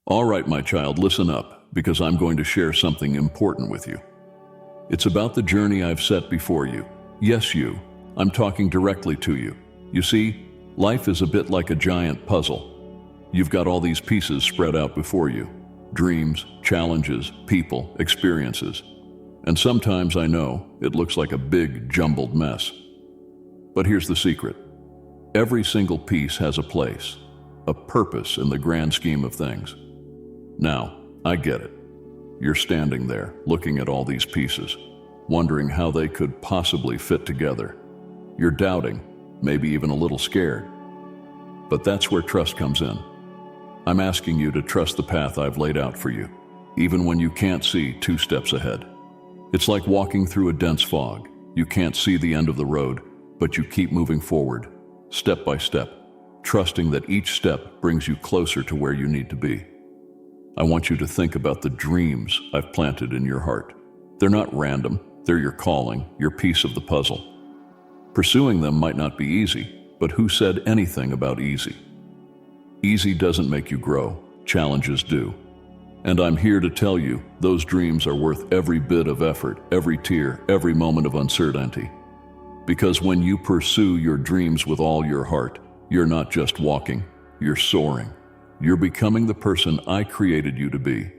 All right, my child, listen up, because I'm going to share something important with you. It's about the journey I've set before you. Yes, you. I'm talking directly to you. You see, life is a bit like a giant puzzle. You've got all these pieces spread out before you. Dreams, challenges, people, experiences. And sometimes I know it looks like a big, jumbled mess. But here's the secret. Every single piece has a place, a purpose in the grand scheme of things. Now, I get it. You're standing there, looking at all these pieces, wondering how they could possibly fit together. You're doubting, maybe even a little scared. But that's where trust comes in. I'm asking you to trust the path I've laid out for you, even when you can't see 2 steps ahead. It's like walking through a dense fog. You can't see the end of the road, but you keep moving forward, step by step, trusting that each step brings you closer to where you need to be. I want you to think about the dreams I've planted in your heart. They're not random, they're your calling, your piece of the puzzle. Pursuing them might not be easy, but who said anything about easy? Easy doesn't make you grow, challenges do. And I'm here to tell you, those dreams are worth every bit of effort, every tear, every moment of uncertainty. Because when you pursue your dreams with all your heart, you're not just walking, you're soaring. You're becoming the person I created you to be.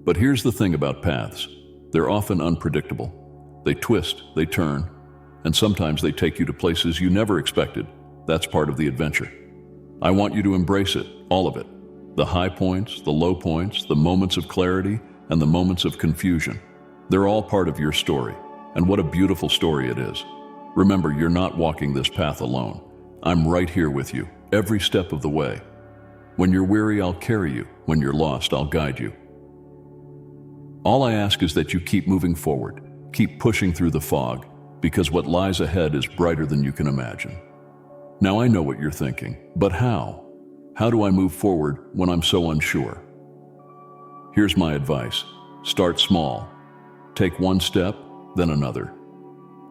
But here's the thing about paths. They're often unpredictable. They twist, they turn, and sometimes they take you to places you never expected. That's part of the adventure. I want you to embrace it, all of it. The high points, the low points, the moments of clarity, and the moments of confusion. They're all part of your story, and what a beautiful story it is. Remember, you're not walking this path alone. I'm right here with you, every step of the way. When you're weary, I'll carry you. When you're lost, I'll guide you. All I ask is that you keep moving forward, keep pushing through the fog, because what lies ahead is brighter than you can imagine. Now I know what you're thinking, but how? How do I move forward when I'm so unsure? Here's my advice. Start small. Take one step, then another.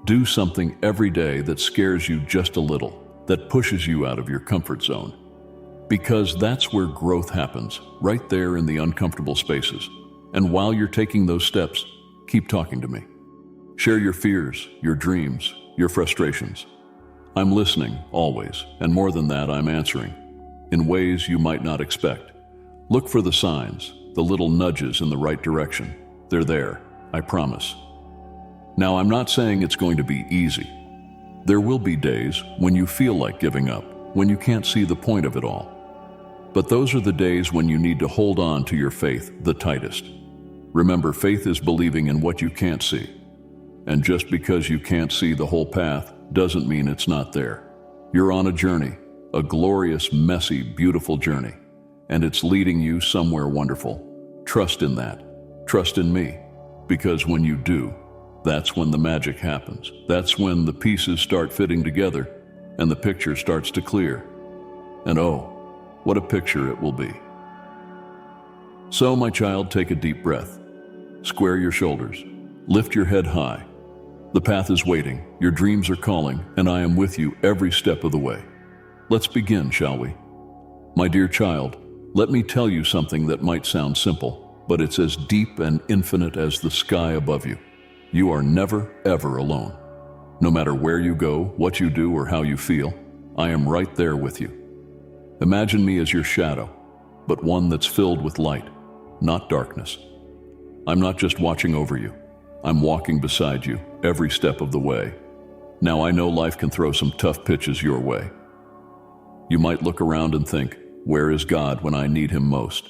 Do something every day that scares you just a little, that pushes you out of your comfort zone. Because that's where growth happens, right there in the uncomfortable spaces. And while you're taking those steps, keep talking to me. Share your fears, your dreams, your frustrations. I'm listening, always, and more than that, I'm answering, in ways you might not expect. Look for the signs, the little nudges in the right direction. They're there, I promise. Now, I'm not saying it's going to be easy. There will be days when you feel like giving up, when you can't see the point of it all. But those are the days when you need to hold on to your faith the tightest. Remember, faith is believing in what you can't see. And just because you can't see the whole path doesn't mean it's not there. You're on a journey, a glorious, messy, beautiful journey. And it's leading you somewhere wonderful. Trust in that. Trust in me. Because when you do, that's when the magic happens. That's when the pieces start fitting together and the picture starts to clear. And oh, what a picture it will be. So, my child, take a deep breath. Square your shoulders. Lift your head high. The path is waiting, your dreams are calling, and I am with you every step of the way. Let's begin, shall we? My dear child, let me tell you something that might sound simple, but it's as deep and infinite as the sky above you. You are never, ever alone. No matter where you go, what you do, or how you feel, I am right there with you. Imagine me as your shadow, but one that's filled with light, not darkness. I'm not just watching over you. I'm walking beside you every step of the way. Now I know life can throw some tough pitches your way. You might look around and think, where is God when I need him most?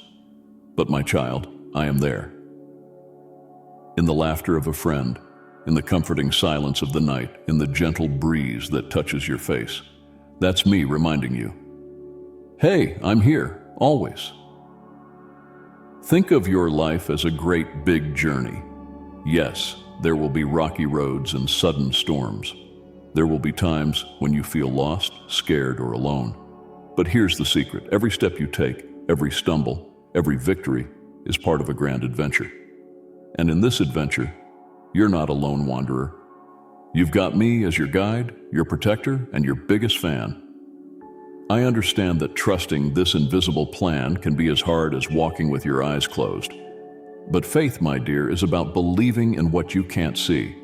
But my child, I am there. In the laughter of a friend, in the comforting silence of the night, in the gentle breeze that touches your face. That's me reminding you. Hey, I'm here, always. Think of your life as a great big journey. Yes, there will be rocky roads and sudden storms. There will be times when you feel lost, scared, or alone. But here's the secret. Every step you take, every stumble, every victory is part of a grand adventure. And in this adventure, you're not a lone wanderer. You've got me as your guide, your protector, and your biggest fan. I understand that trusting this invisible plan can be as hard as walking with your eyes closed. But faith, my dear, is about believing in what you can't see.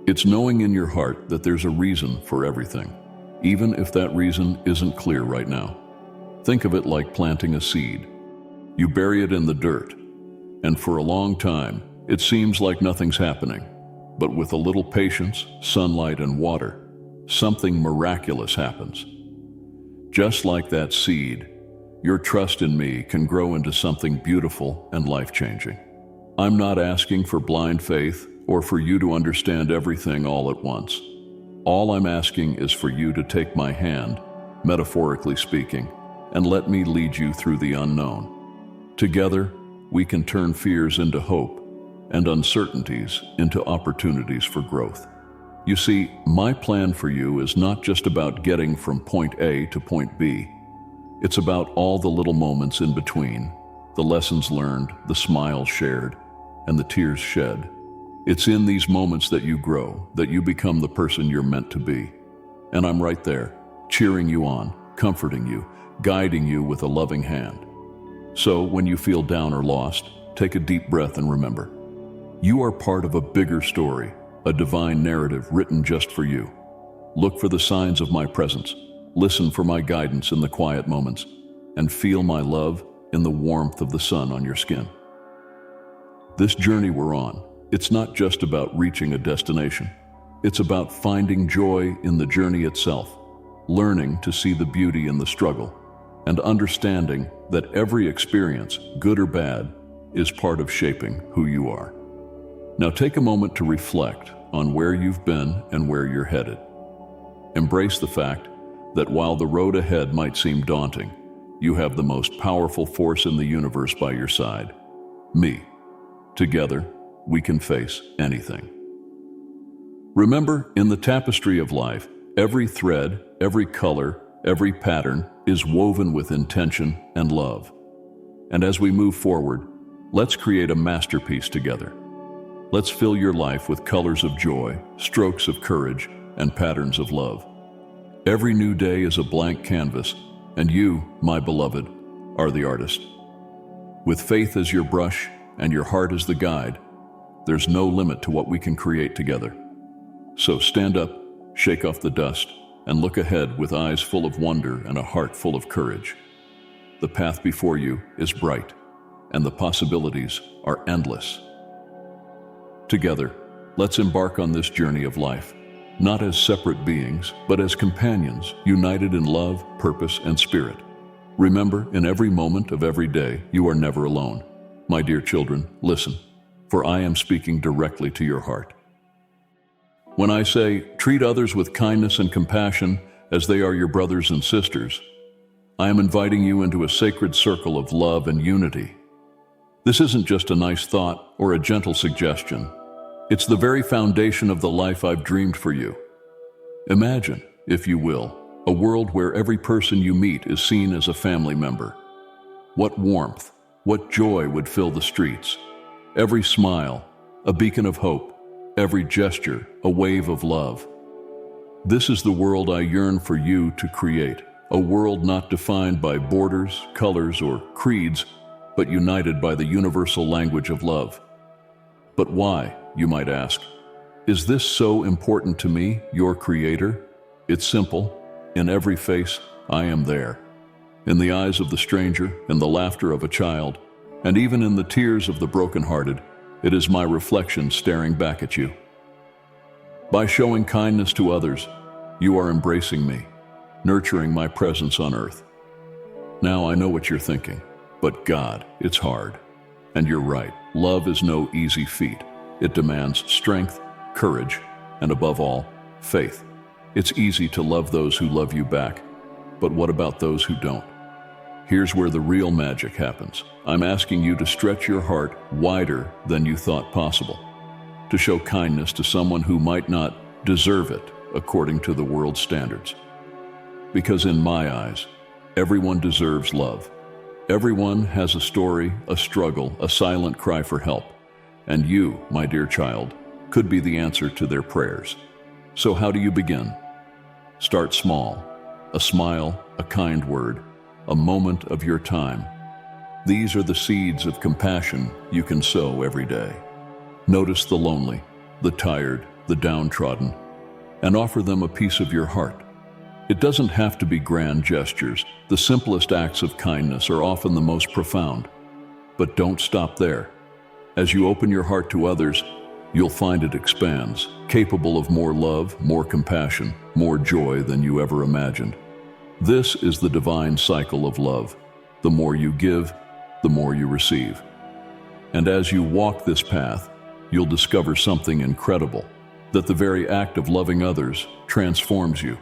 It's knowing in your heart that there's a reason for everything, even if that reason isn't clear right now. Think of it like planting a seed. You bury it in the dirt, and for a long time, it seems like nothing's happening. But with a little patience, sunlight, and water, something miraculous happens. Just like that seed, your trust in me can grow into something beautiful and life-changing. I'm not asking for blind faith or for you to understand everything all at once. All I'm asking is for you to take my hand, metaphorically speaking, and let me lead you through the unknown. Together, we can turn fears into hope and uncertainties into opportunities for growth. You see, my plan for you is not just about getting from point A to point B. It's about all the little moments in between, the lessons learned, the smiles shared, and the tears shed. It's in these moments that you grow, that you become the person you're meant to be. And I'm right there, cheering you on, comforting you, guiding you with a loving hand. So when you feel down or lost, take a deep breath and remember, you are part of a bigger story, a divine narrative written just for you. Look for the signs of my presence, listen for my guidance in the quiet moments, and feel my love in the warmth of the sun on your skin. This journey we're on, it's not just about reaching a destination. It's about finding joy in the journey itself, learning to see the beauty in the struggle, and understanding that every experience, good or bad, is part of shaping who you are. Now take a moment to reflect on where you've been and where you're headed. Embrace the fact that while the road ahead might seem daunting, you have the most powerful force in the universe by your side, me. Together, we can face anything. Remember, in the tapestry of life, every thread, every color, every pattern is woven with intention and love. And as we move forward, let's create a masterpiece together. Let's fill your life with colors of joy, strokes of courage, and patterns of love. Every new day is a blank canvas, and you, my beloved, are the artist. With faith as your brush and your heart as the guide, there's no limit to what we can create together. So stand up, shake off the dust, and look ahead with eyes full of wonder and a heart full of courage. The path before you is bright, and the possibilities are endless. Together, let's embark on this journey of life, not as separate beings, but as companions, united in love, purpose, and spirit. Remember, in every moment of every day, you are never alone. My dear children, listen, for I am speaking directly to your heart. When I say, treat others with kindness and compassion as they are your brothers and sisters, I am inviting you into a sacred circle of love and unity. This isn't just a nice thought or a gentle suggestion. It's the very foundation of the life I've dreamed for you. Imagine, if you will, a world where every person you meet is seen as a family member. What warmth, what joy would fill the streets. Every smile, a beacon of hope. Every gesture, a wave of love. This is the world I yearn for you to create, a world not defined by borders, colors, or creeds, but united by the universal language of love. But why, you might ask? Is this so important to me, your creator? It's simple. In every face, I am there. In the eyes of the stranger, in the laughter of a child, and even in the tears of the brokenhearted, it is my reflection staring back at you. By showing kindness to others, you are embracing me, nurturing my presence on earth. Now I know what you're thinking, but God, it's hard. And you're right, love is no easy feat. It demands strength, courage, and above all, faith. It's easy to love those who love you back, but what about those who don't? Here's where the real magic happens. I'm asking you to stretch your heart wider than you thought possible, to show kindness to someone who might not deserve it according to the world's standards. Because in my eyes, everyone deserves love. Everyone has a story, a struggle, a silent cry for help. And you, my dear child, could be the answer to their prayers. So how do you begin? Start small. A smile, a kind word, a moment of your time. These are the seeds of compassion you can sow every day. Notice the lonely, the tired, the downtrodden, and offer them a piece of your heart. It doesn't have to be grand gestures. The simplest acts of kindness are often the most profound. But don't stop there. As you open your heart to others, you'll find it expands, capable of more love, more compassion, more joy than you ever imagined. This is the divine cycle of love. The more you give, the more you receive. And as you walk this path, you'll discover something incredible, that the very act of loving others transforms you.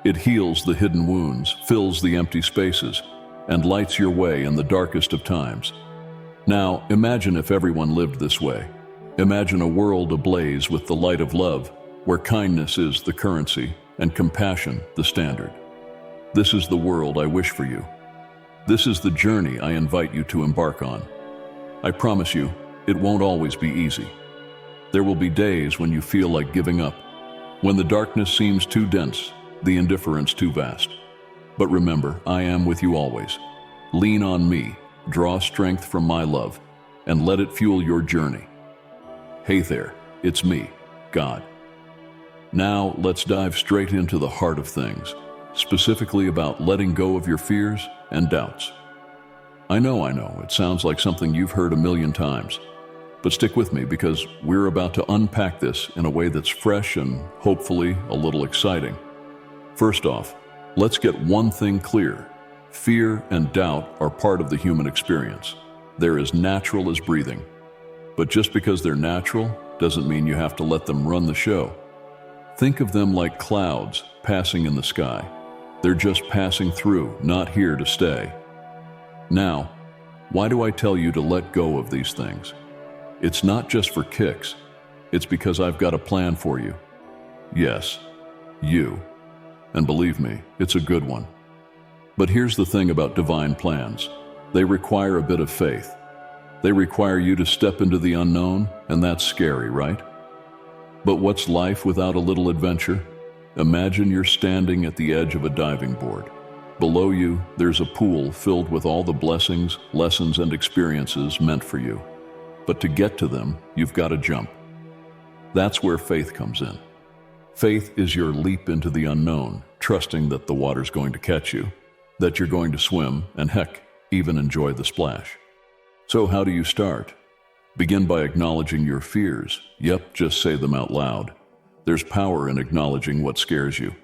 It heals the hidden wounds, fills the empty spaces, and lights your way in the darkest of times. Now, imagine if everyone lived this way. Imagine a world ablaze with the light of love, where kindness is the currency and compassion the standard. This is the world I wish for you. This is the journey I invite you to embark on. I promise you, it won't always be easy. There will be days when you feel like giving up, when the darkness seems too dense, the indifference too vast. But remember, I am with you always. Lean on me, draw strength from my love, and let it fuel your journey. Hey there, it's me, God. Now let's dive straight into the heart of things, specifically about letting go of your fears and doubts. I know, it sounds like something you've heard a million times, but stick with me because we're about to unpack this in a way that's fresh and hopefully a little exciting. First off, let's get one thing clear. Fear and doubt are part of the human experience. They're as natural as breathing. But just because they're natural doesn't mean you have to let them run the show. Think of them like clouds passing in the sky. They're just passing through, not here to stay. Now, why do I tell you to let go of these things? It's not just for kicks. It's because I've got a plan for you. Yes, you. And believe me, it's a good one. But here's the thing about divine plans. They require a bit of faith. They require you to step into the unknown, and that's scary, right? But what's life without a little adventure? Imagine you're standing at the edge of a diving board. Below you, there's a pool filled with all the blessings, lessons, and experiences meant for you. But to get to them, you've got to jump. That's where faith comes in. Faith is your leap into the unknown, trusting that the water's going to catch you, that you're going to swim, and heck, even enjoy the splash. So how do you start? Begin by acknowledging your fears. Yep, just say them out loud. There's power in acknowledging what scares you.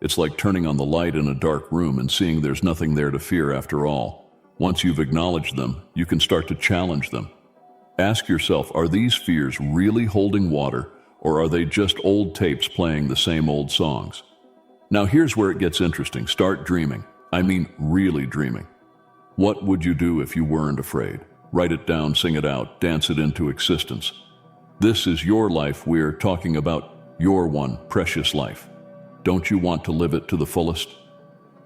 It's like turning on the light in a dark room and seeing there's nothing there to fear after all. Once you've acknowledged them, you can start to challenge them. Ask yourself, are these fears really holding water, or are they just old tapes playing the same old songs? Now here's where it gets interesting. Start dreaming. I mean, really dreaming. What would you do if you weren't afraid? Write it down, sing it out, dance it into existence. This is your life. We're talking about your one precious life. Don't you want to live it to the fullest?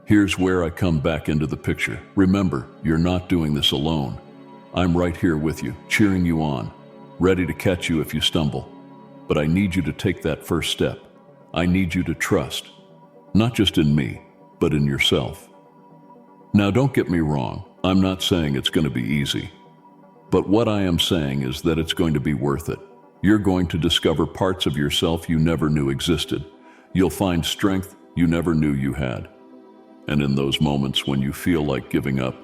Here's where I come back into the picture. Remember, you're not doing this alone. I'm right here with you, cheering you on, ready to catch you if you stumble. But I need you to take that first step. I need you to trust, not just in me, but in yourself. Now, don't get me wrong. I'm not saying it's going to be easy. But what I am saying is that it's going to be worth it. You're going to discover parts of yourself you never knew existed. You'll find strength you never knew you had. And in those moments when you feel like giving up,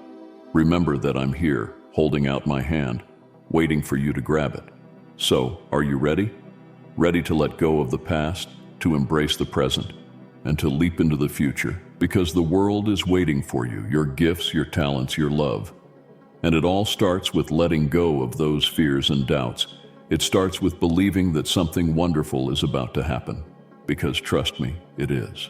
remember that I'm here, holding out my hand, waiting for you to grab it. So, are you ready? Ready to let go of the past, to embrace the present, and to leap into the future? Because the world is waiting for you, your gifts, your talents, your love. And it all starts with letting go of those fears and doubts. It starts with believing that something wonderful is about to happen. Because trust me, it is.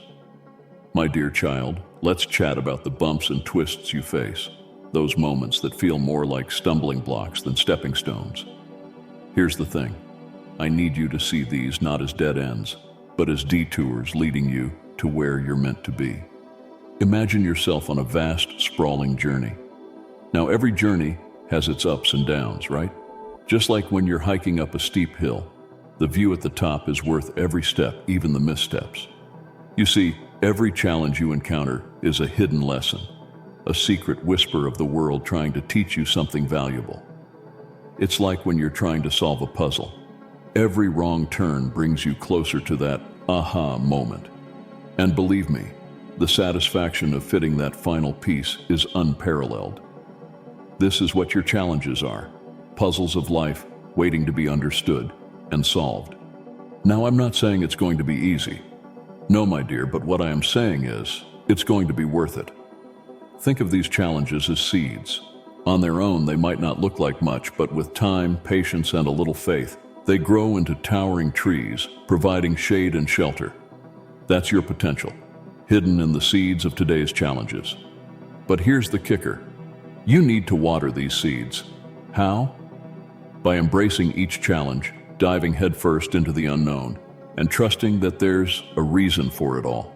My dear child, let's chat about the bumps and twists you face. Those moments that feel more like stumbling blocks than stepping stones. Here's the thing. I need you to see these not as dead ends, but as detours leading you to where you're meant to be. Imagine yourself on a vast, sprawling journey. Now, every journey has its ups and downs, right? Just like when you're hiking up a steep hill, the view at the top is worth every step, even the missteps. You see, every challenge you encounter is a hidden lesson, a secret whisper of the world trying to teach you something valuable. It's like when you're trying to solve a puzzle. Every wrong turn brings you closer to that aha moment. And believe me, the satisfaction of fitting that final piece is unparalleled. This is what your challenges are, puzzles of life waiting to be understood and solved. Now, I'm not saying it's going to be easy. No, my dear, but what I am saying is, it's going to be worth it. Think of these challenges as seeds. On their own, they might not look like much, but with time, patience, and a little faith, they grow into towering trees, providing shade and shelter. That's your potential, hidden in the seeds of today's challenges. But here's the kicker. You need to water these seeds. How? By embracing each challenge, diving headfirst into the unknown, and trusting that there's a reason for it all.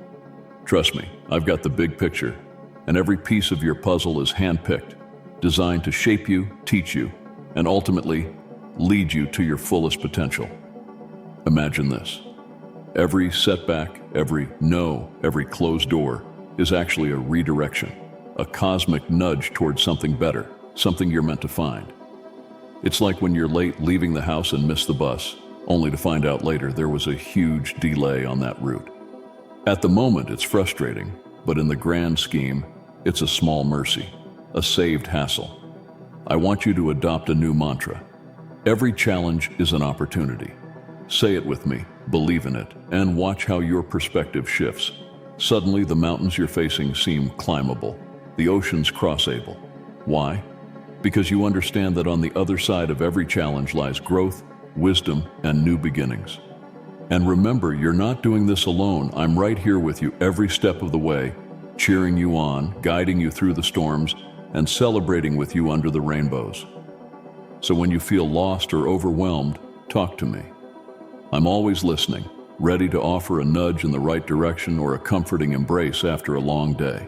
Trust me, I've got the big picture, and every piece of your puzzle is handpicked, designed to shape you, teach you, and ultimately lead you to your fullest potential. Imagine this. Every setback, every no, every closed door is actually a redirection, a cosmic nudge towards something better, something you're meant to find. It's like when you're late leaving the house and miss the bus, only to find out later there was a huge delay on that route. At the moment, it's frustrating, but in the grand scheme, it's a small mercy, a saved hassle. I want you to adopt a new mantra. Every challenge is an opportunity. Say it with me, believe in it, and watch how your perspective shifts. Suddenly, the mountains you're facing seem climbable, the oceans crossable. Why? Because you understand that on the other side of every challenge lies growth, wisdom, and new beginnings. And remember, you're not doing this alone. I'm right here with you every step of the way, cheering you on, guiding you through the storms, and celebrating with you under the rainbows. So when you feel lost or overwhelmed, talk to me. I'm always listening, ready to offer a nudge in the right direction or a comforting embrace after a long day.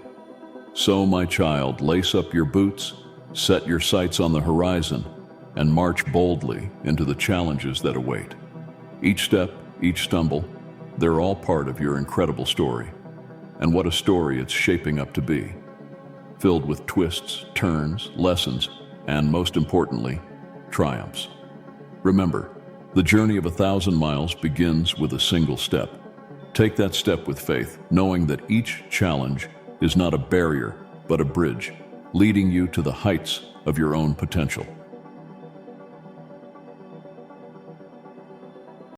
So, my child, lace up your boots, set your sights on the horizon, and march boldly into the challenges that await. Each step, each stumble, they're all part of your incredible story. And what a story it's shaping up to be. Filled with twists, turns, lessons, and most importantly, triumphs. Remember, the journey of 1,000 miles begins with a single step. Take that step with faith, knowing that each challenge is not a barrier, but a bridge, leading you to the heights of your own potential.